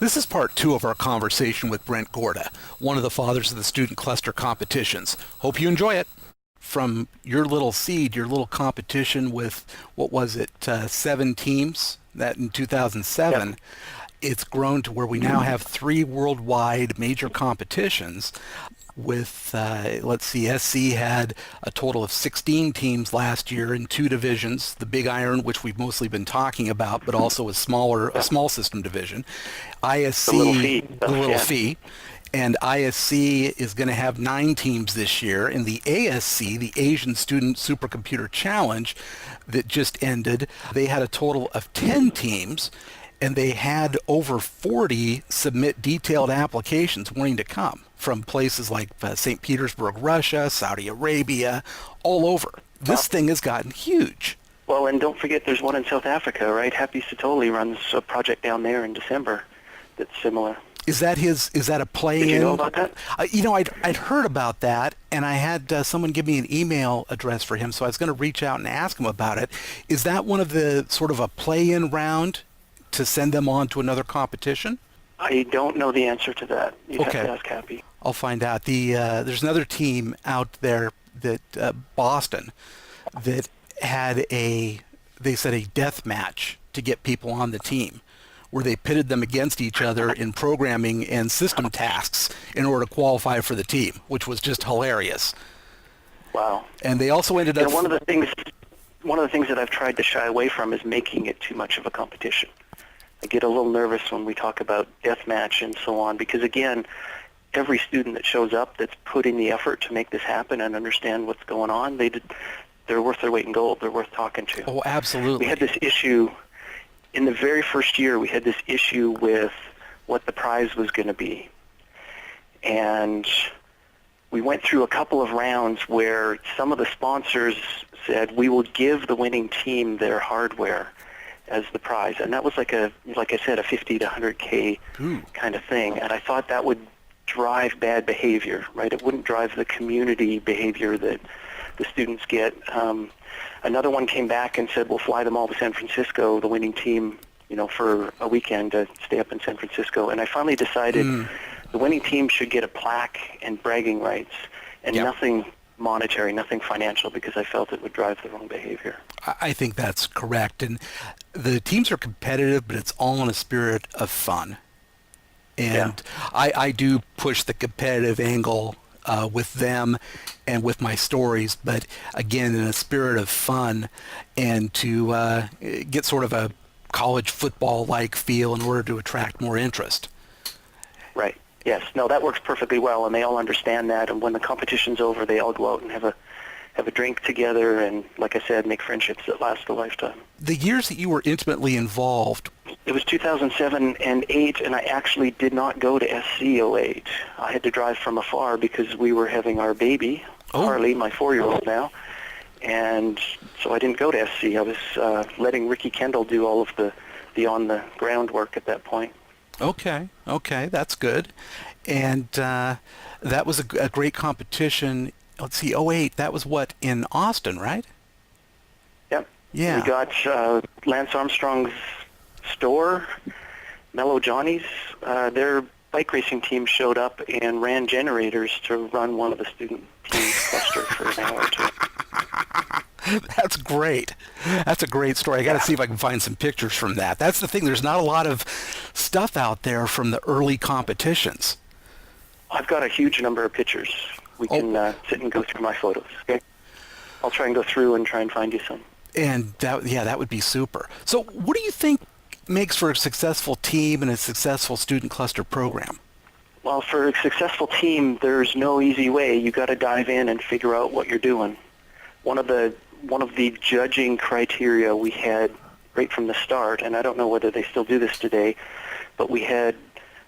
This is part two of our conversation with Brent Gorda, one of the fathers of the student cluster competitions. Hope you enjoy it. From your little seed, your little competition with, what was it, 7 teams, that in 2007, Yep. it's grown to where we now have 3 worldwide major competitions with, let's see, SC had a total of 16 teams last year in 2 divisions, the Big Iron, which we've mostly been talking about, but also a small system division. The little ISC, fee. the little Yeah. fee, and ISC is going to have 9 teams this year. In the ASC, the Asian Student Supercomputer Challenge that just ended, they had a total of 10 teams, and they had over 40 submit detailed applications wanting to come from places like St. Petersburg, Russia, Saudi Arabia, all over. This thing has gotten huge. Well, and don't forget there's one in South Africa, right? Happy Sitoli runs a project down there in December that's similar. Is that a play-in? Did you know about that? I'd heard about that, and I had someone give me an email address for him, so I was going to reach out and ask him about it. Is that one of the sort of a play-in round to send them on to another competition? I don't know the answer to that. You'd have to ask Happy. I'll find out. There's another team out there that Boston that had they said a death match to get people on the team, where they pitted them against each other in programming and system tasks in order to qualify for the team, which was just hilarious. Wow. And they also ended up... One of the things that I've tried to shy away from is making it too much of a competition. I get a little nervous when we talk about deathmatch and so on, because again, every student that shows up that's put in the effort to make this happen and understand what's going on, they're worth their weight in gold. They're worth talking to. Oh, absolutely. We had this issue in the very first year. We had this issue with what the prize was going to be, and we went through a couple of rounds where some of the sponsors said, we will give the winning team their hardware as the prize. And that was like I said, a 50 to 100K kind of thing. And I thought that would drive bad behavior, right? It wouldn't drive the community behavior that the students get. Another one came back and said, we'll fly them all to San Francisco, the winning team, for a weekend to stay up in San Francisco. And I finally decided the winning team should get a plaque and bragging rights and nothing monetary, nothing financial, because I felt it would drive the wrong behavior. I think that's correct. And the teams are competitive, but it's all in a spirit of fun. And I do push the competitive angle with them and with my stories, but again, in a spirit of fun and to get sort of a college football-like feel in order to attract more interest. Right. Yes. No, that works perfectly well, and they all understand that. And when the competition's over, they all go out and have a drink together, and like I said, make friendships that last a lifetime. The years that you were intimately involved. It was 2007 and 8, and I actually did not go to SC08. I had to drive from afar because we were having our baby, Harley, my 4-year-old now, and so I didn't go to SC. I was letting Ricky Kendall do all of the on-the-ground work at that point. Okay, that's good. And that was a great competition. Let's see, 08, that was what, in Austin, right? Yep. Yeah. We got Lance Armstrong's store, Mellow Johnny's. Their bike racing team showed up and ran generators to run one of the student team cluster for an hour or two. That's great. That's a great story. I got to see if I can find some pictures from that. That's the thing. There's not a lot of stuff out there from the early competitions. I've got a huge number of pictures. We can sit and go through my photos. Okay. I'll try and go through and try and find you some. And that would be super. So what do you think makes for a successful team and a successful student cluster program? Well, for a successful team, there's no easy way. You got to dive in and figure out what you're doing. One of the judging criteria we had right from the start, and I don't know whether they still do this today, but we had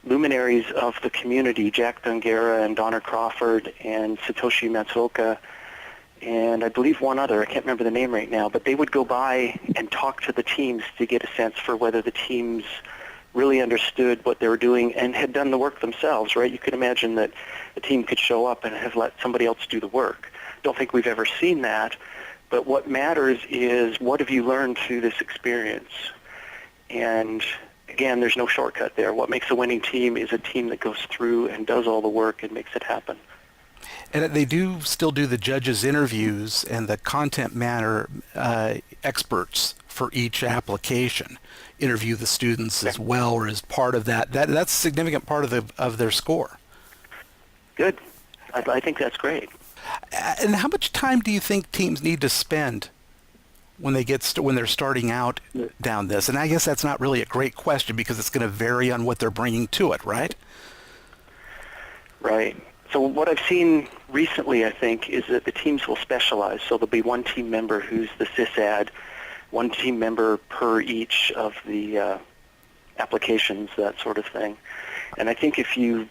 luminaries of the community, Jack Dungera and Donna Crawford and Satoshi Matsuoka, and I believe one other, I can't remember the name right now, but they would go by and talk to the teams to get a sense for whether the teams really understood what they were doing and had done the work themselves, right? You could imagine that a team could show up and have let somebody else do the work. Don't think we've ever seen that, but what matters is what have you learned through this experience? And again, there's no shortcut there. What makes a winning team is a team that goes through and does all the work and makes it happen. And they do still do the judges' interviews and the content matter experts for each application interview the students as well, or as part of that. That's a significant part of their score. Good. I think that's great. And how much time do you think teams need to spend when they're starting out down this? And I guess that's not really a great question because it's going to vary on what they're bringing to it, right? Right. So what I've seen recently, I think, is that the teams will specialize. So there'll be one team member who's the sysad, one team member per each of the applications, that sort of thing. And I think if you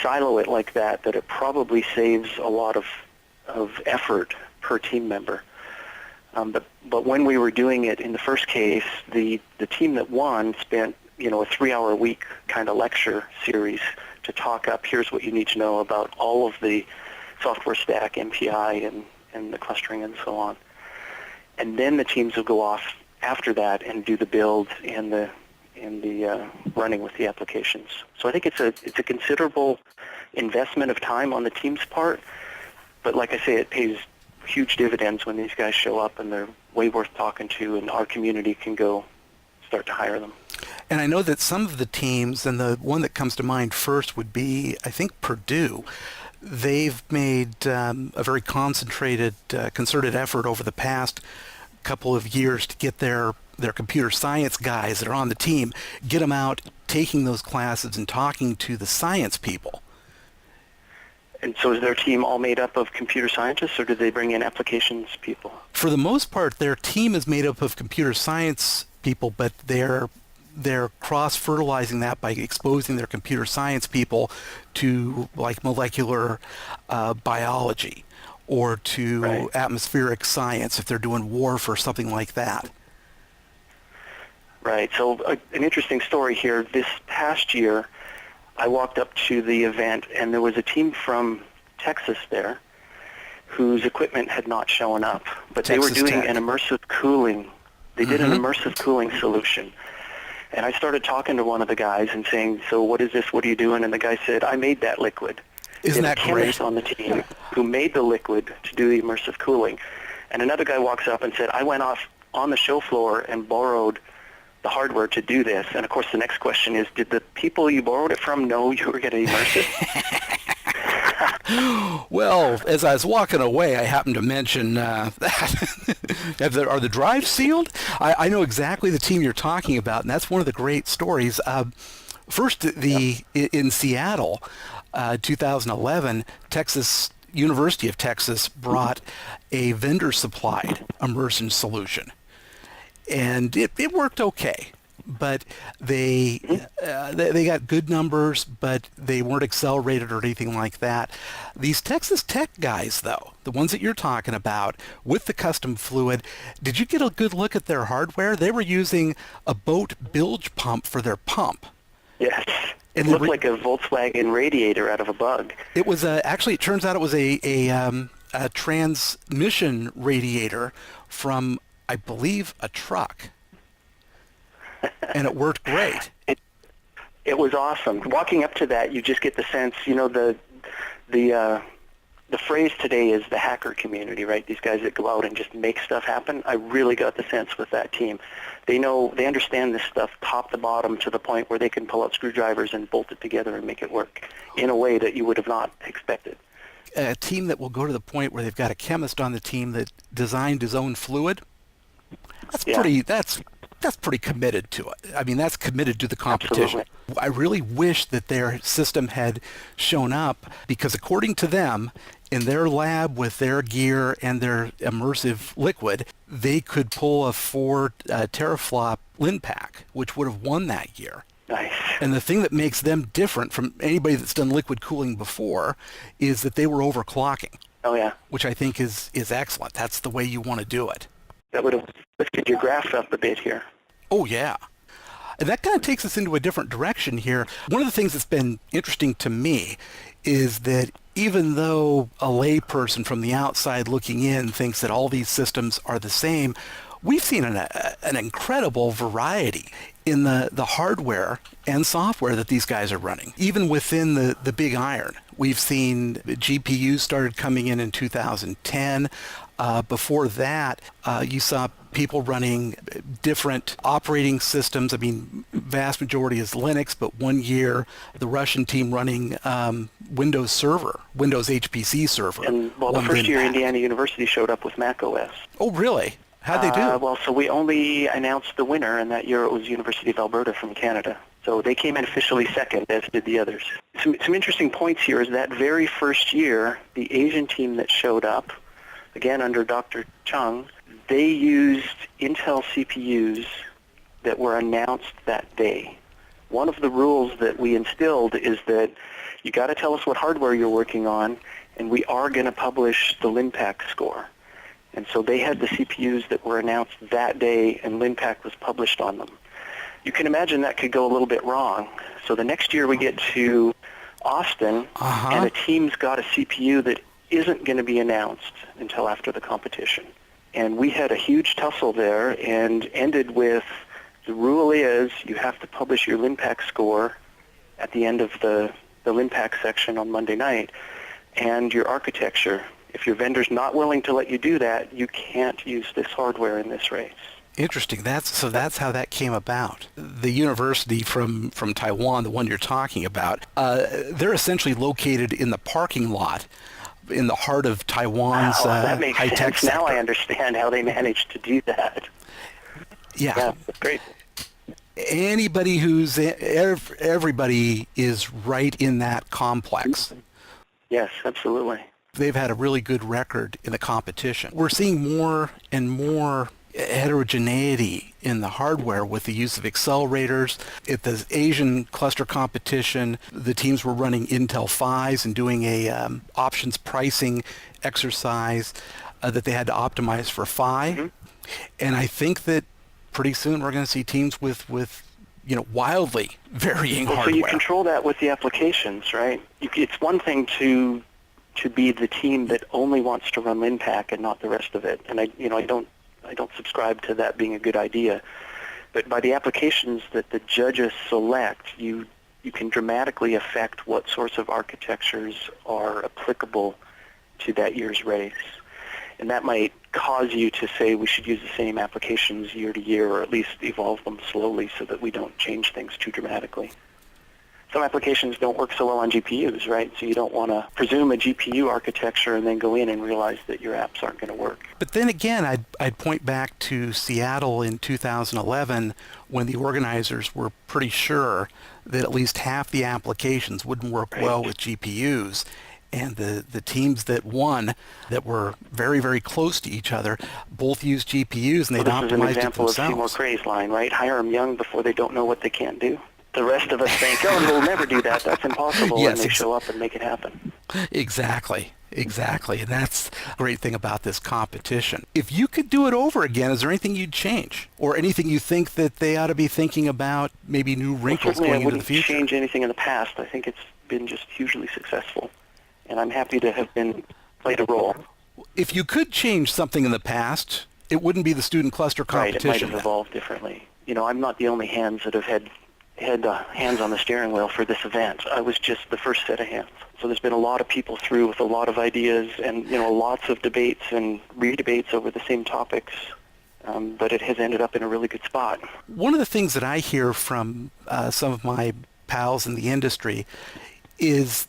silo it like that, that it probably saves a lot of effort per team member. But when we were doing it in the first case, the team that won spent a 3-hour-a-week kind of lecture series to talk up, here's what you need to know about all of the software stack, MPI, and the clustering and so on. And then the teams will go off after that and do the build and the running with the applications. So I think it's a considerable investment of time on the team's part, but like I say, it pays huge dividends when these guys show up and they're way worth talking to, and our community can go start to hire them. And I know that some of the teams, and the one that comes to mind first would be, I think, Purdue. They've made a very concentrated, concerted effort over the past couple of years to get their computer science guys that are on the team, get them out taking those classes and talking to the science people. And so is their team all made up of computer scientists, or do they bring in applications people? For the most part, their team is made up of computer science people, but they're cross-fertilizing that by exposing their computer science people to like molecular biology or to atmospheric science if they're doing WRF or something like that. Right. So an interesting story here. This past year, I walked up to the event, and there was a team from Texas there whose equipment had not shown up, but they were doing an immersive cooling. They did an immersive cooling solution. And I started talking to one of the guys and saying, so what is this? What are you doing? And the guy said, I made that liquid. Isn't that great? There's a chemist on the team who made the liquid to do the immersive cooling. And another guy walks up and said, I went off on the show floor and borrowed the hardware to do this. And of course the next question is, did the people you borrowed it from know you were going to immerse it? Well, as I was walking away, I happened to mention that. Are the drives sealed? I know exactly the team you're talking about, and that's one of the great stories. First, in Seattle, 2011, University of Texas brought a vendor-supplied immersion solution. And it worked okay, but they got good numbers, but they weren't accelerated or anything like that. These Texas Tech guys, though, the ones that you're talking about with the custom fluid, did you get a good look at their hardware? They were using a boat bilge pump for their pump. Yes. It looked like a Volkswagen radiator out of a bug. It was actually, it turns out it was a transmission radiator from, I believe, a truck, and it worked great. It was awesome. Walking up to that, you just get the sense, the phrase today is the hacker community, right? These guys that go out and just make stuff happen. I really got the sense with that team. They understand this stuff top to bottom to the point where they can pull out screwdrivers and bolt it together and make it work in a way that you would have not expected. A team that will go to the point where they've got a chemist on the team that designed his own fluid. That's pretty committed to it. I mean, that's committed to the competition. Absolutely. I really wish that their system had shown up, because according to them, in their lab with their gear and their immersive liquid, they could pull a 4 teraflop LinPack, which would have won that year. Nice. And the thing that makes them different from anybody that's done liquid cooling before is that they were overclocking. Oh, yeah. Which I think is excellent. That's the way you want to do it. That would have lifted your graph up a bit here. Oh, yeah. And that kind of takes us into a different direction here. One of the things that's been interesting to me is that even though a layperson from the outside looking in thinks that all these systems are the same, we've seen an incredible variety in the hardware and software that these guys are running. Even within the big iron, we've seen GPUs started coming in 2010. Before that, you saw people running different operating systems. I mean, vast majority is Linux, but one year the Russian team running Windows Server, Windows HPC Server. And well, the first year Indiana University showed up with Mac OS. Oh, really? How'd they do? Well, so we only announced the winner, and that year it was University of Alberta from Canada. So they came in officially second, as did the others. Some interesting points here is that very first year, the Asian team that showed up, again under Dr. Chung, they used Intel CPUs that were announced that day. One of the rules that we instilled is that you got to tell us what hardware you're working on, and we are going to publish the LINPACK score. And so they had the CPUs that were announced that day, and LINPACK was published on them. You can imagine that could go a little bit wrong. So the next year we get to Austin, and a team's got a CPU that isn't going to be announced until after the competition. And we had a huge tussle there and ended with, the rule is you have to publish your LINPACK score at the end of the LINPACK section on Monday night, and your architecture. If your vendor's not willing to let you do that, you can't use this hardware in this race. Interesting. That's how that came about. The university from Taiwan, the one you're talking about, they're essentially located in the parking lot in the heart of Taiwan's that makes high-tech sense. Now sector. I understand how they managed to do that. Yeah, that's great. Everybody is right in that complex. Yes, absolutely. They've had a really good record in the competition. We're seeing more and more heterogeneity in the hardware with the use of accelerators. At the Asian cluster competition, the teams were running Intel 5s and doing a options pricing exercise that they had to optimize for Phi. Mm-hmm. And I think that pretty soon we're going to see teams with wildly varying hardware. So you control that with the applications, right? It's one thing to be the team that only wants to run LINPACK and not the rest of it. And I don't subscribe to that being a good idea. But by the applications that the judges select, you can dramatically affect what sorts of architectures are applicable to that year's race. And that might cause you to say we should use the same applications year to year, or at least evolve them slowly so that we don't change things too dramatically. Some applications don't work so well on GPUs, right? So you don't want to presume a GPU architecture and then go in and realize that your apps aren't going to work. But then again, I'd point back to Seattle in 2011 when the organizers were pretty sure that at least half the applications wouldn't work well with GPUs. And the teams that won, that were very, very close to each other, both used GPUs, and they'd optimized it themselves. This is an example of Seymour Cray's line, right? Hire them young before they don't know what they can't do. The rest of us think, oh, we'll never do that. That's impossible. Yes, and they show up and make it happen. Exactly. And that's the great thing about this competition. If you could do it over again, is there anything you'd change? Or anything you think that they ought to be thinking about, maybe new wrinkles going into the future? I wouldn't change anything in the past. I think it's been just hugely successful. And I'm happy to have played a role. If you could change something in the past, it wouldn't be the student cluster competition. Right, it might have evolved differently. I'm not the only hands that have had hands on the steering wheel for this event. I was just the first set of hands. So there's been a lot of people through with a lot of ideas and, lots of debates and re-debates over the same topics. But it has ended up in a really good spot. One of the things that I hear from some of my pals in the industry is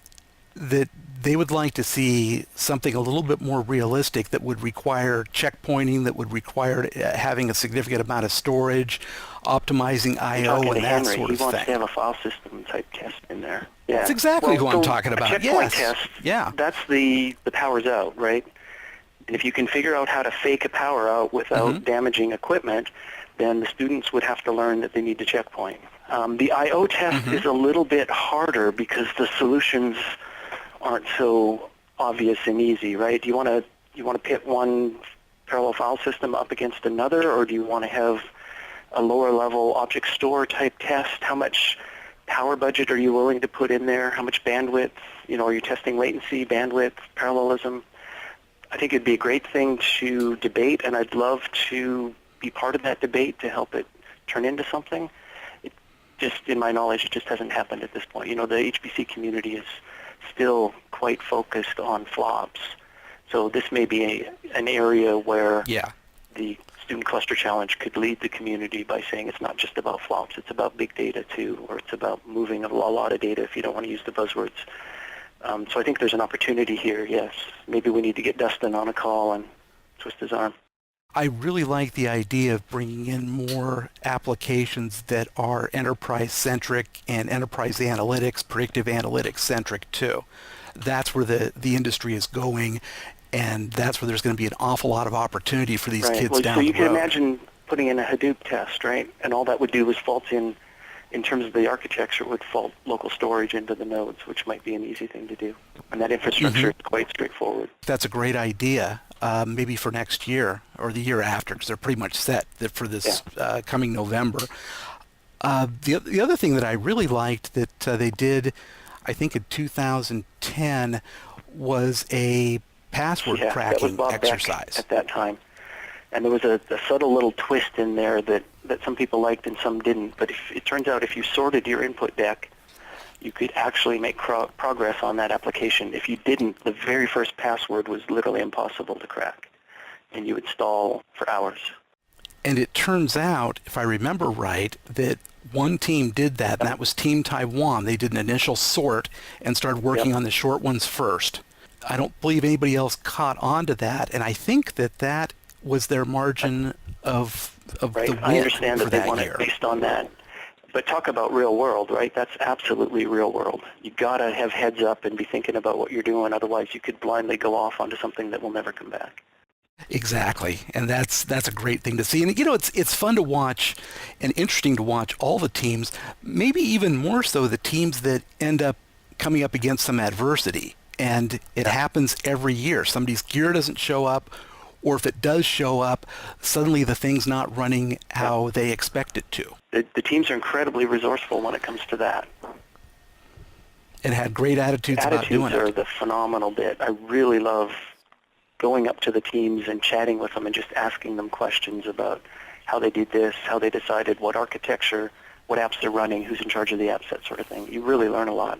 that they would like to see something a little bit more realistic that would require checkpointing, that would require having a significant amount of storage, optimizing I/O, and that sort of thing. He wants to have a file system type test in there. Yeah. That's exactly who I'm talking about. A checkpoint test, that's the power's out, right? And if you can figure out how to fake a power out without damaging equipment, then the students would have to learn that they need to checkpoint. The I/O test is a little bit harder because the solutions aren't so obvious and easy, right? Do you want to pit one parallel file system up against another, or do you want to have a lower level object store type test? How much power budget are you willing to put in there? How much bandwidth? Are you testing latency, bandwidth, parallelism? I think it'd be a great thing to debate, and I'd love to be part of that debate to help it turn into something. It just, in my knowledge, it just hasn't happened at this point. You know, the HBC community is still quite focused on flops. So this may be an area where the Student Cluster Challenge could lead the community by saying it's not just about flops, it's about big data too, or it's about moving a lot of data if you don't want to use the buzzwords. So I think there's an opportunity here, yes. Maybe we need to get Dustin on a call and twist his arm. I really like the idea of bringing in more applications that are enterprise-centric and enterprise analytics, predictive analytics-centric too. That's where the industry is going, and that's where there's going to be an awful lot of opportunity for these kids down the road. So you can imagine putting in a Hadoop test, right? And all that would do is fault in terms of the architecture, would fault local storage into the nodes, which might be an easy thing to do. And that infrastructure is quite straightforward. That's a great idea, maybe for next year or the year after, because they're pretty much set for this coming November. The other thing that I really liked that they did, I think in 2010, was a password cracking exercise. At that time. And there was a subtle little twist in there that some people liked and some didn't. But it turns out if you sorted your input deck, you could actually make progress on that application. If you didn't, the very first password was literally impossible to crack, and you would stall for hours. And it turns out, if I remember right, that one team did that, and that was Team Taiwan. They did an initial sort and started working on the short ones first. I don't believe anybody else caught on to that, and I think that was their margin of the win. I understand that they want it based on that. But talk about real world, right? That's absolutely real world. You got to have heads up and be thinking about what you're doing. Otherwise, you could blindly go off onto something that will never come back. Exactly, and that's a great thing to see. And you know, it's fun to watch and interesting to watch all the teams, maybe even more so the teams that end up coming up against some adversity. And it happens every year. Somebody's gear doesn't show up, or if it does show up, suddenly the thing's not running how they expect it to. The teams are incredibly resourceful when it comes to that. And had great attitudes about doing it. Attitudes are the phenomenal bit. I really love going up to the teams and chatting with them and just asking them questions about how they did this, how they decided what architecture, what apps they're running, who's in charge of the apps, that sort of thing. You really learn a lot.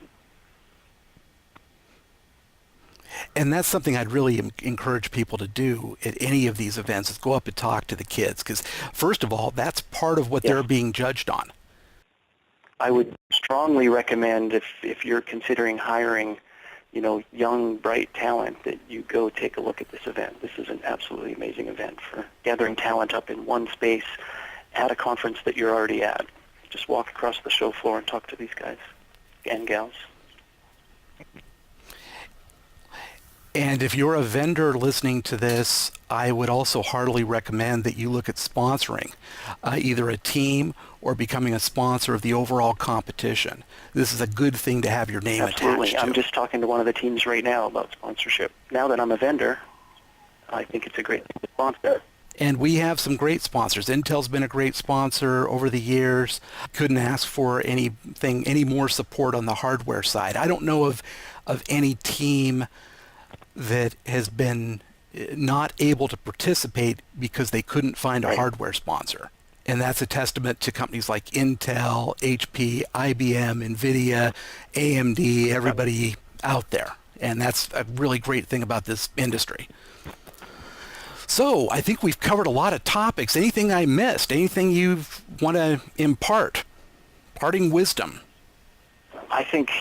And that's something I'd really encourage people to do at any of these events, is go up and talk to the kids. Because first of all, that's part of what they're being judged on. I would strongly recommend if you're considering hiring, young, bright talent, that you go take a look at this event. This is an absolutely amazing event for gathering talent up in one space at a conference that you're already at. Just walk across the show floor and talk to these guys and gals. And if you're a vendor listening to this, I would also heartily recommend that you look at sponsoring either a team or becoming a sponsor of the overall competition. This is a good thing to have your name attached to. I'm just talking to one of the teams right now about sponsorship. Now that I'm a vendor, I think it's a great thing to sponsor. And we have some great sponsors. Intel's been a great sponsor over the years. Couldn't ask for any more support on the hardware side. I don't know of any team that has been not able to participate because they couldn't find a hardware sponsor. And that's a testament to companies like Intel, HP, IBM, NVIDIA, AMD, everybody out there. And that's a really great thing about this industry. So I think we've covered a lot of topics. Anything I missed? Anything you want to impart? Parting wisdom? I think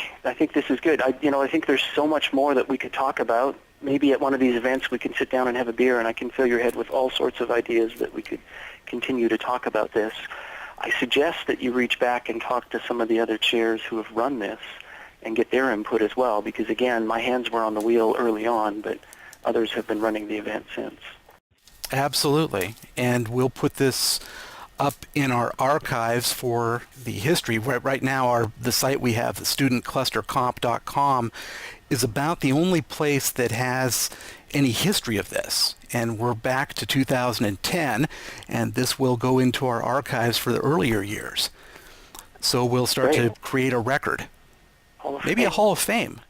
this is good. I think there's so much more that we could talk about. Maybe at one of these events we can sit down and have a beer, and I can fill your head with all sorts of ideas that we could continue to talk about this. I suggest that you reach back and talk to some of the other chairs who have run this and get their input as well, because again, my hands were on the wheel early on, but others have been running the event since. Absolutely. And we'll put this up in our archives for the history. Right now, the site we have, the studentclustercomp.com, is about the only place that has any history of this. And we're back to 2010, and this will go into our archives for the earlier years. So we'll start to create a record. Maybe a Hall of Fame.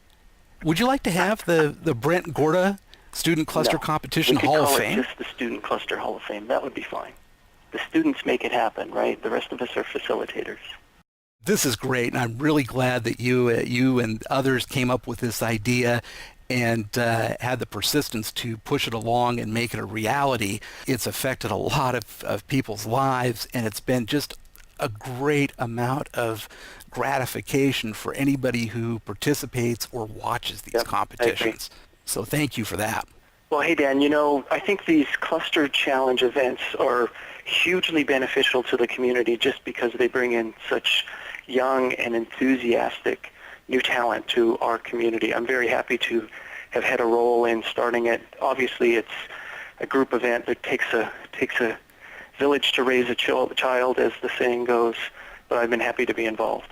Would you like to have the Brent Gorda Student Cluster Competition Hall of Fame? Just the Student Cluster Hall of Fame. That would be fine. The students make it happen, right? The rest of us are facilitators. This is great, and I'm really glad that you and others came up with this idea and had the persistence to push it along and make it a reality. It's affected a lot of people's lives, and it's been just a great amount of gratification for anybody who participates or watches these Yep, competitions. So thank you for that. Well, hey, Dan, I think these cluster challenge events are hugely beneficial to the community just because they bring in such young and enthusiastic new talent to our community. I'm very happy to have had a role in starting it. Obviously, it's a group event that takes a village to raise a child, as the saying goes, but I've been happy to be involved.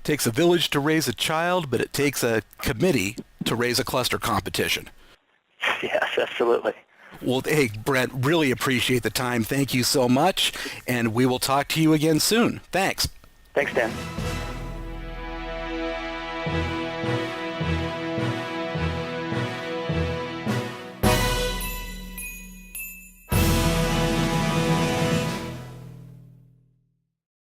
Takes a village to raise a child, but it takes a committee to raise a cluster competition. Yes, absolutely. Well, hey, Brent, really appreciate the time. Thank you so much, and we will talk to you again soon. Thanks. Thanks, Dan.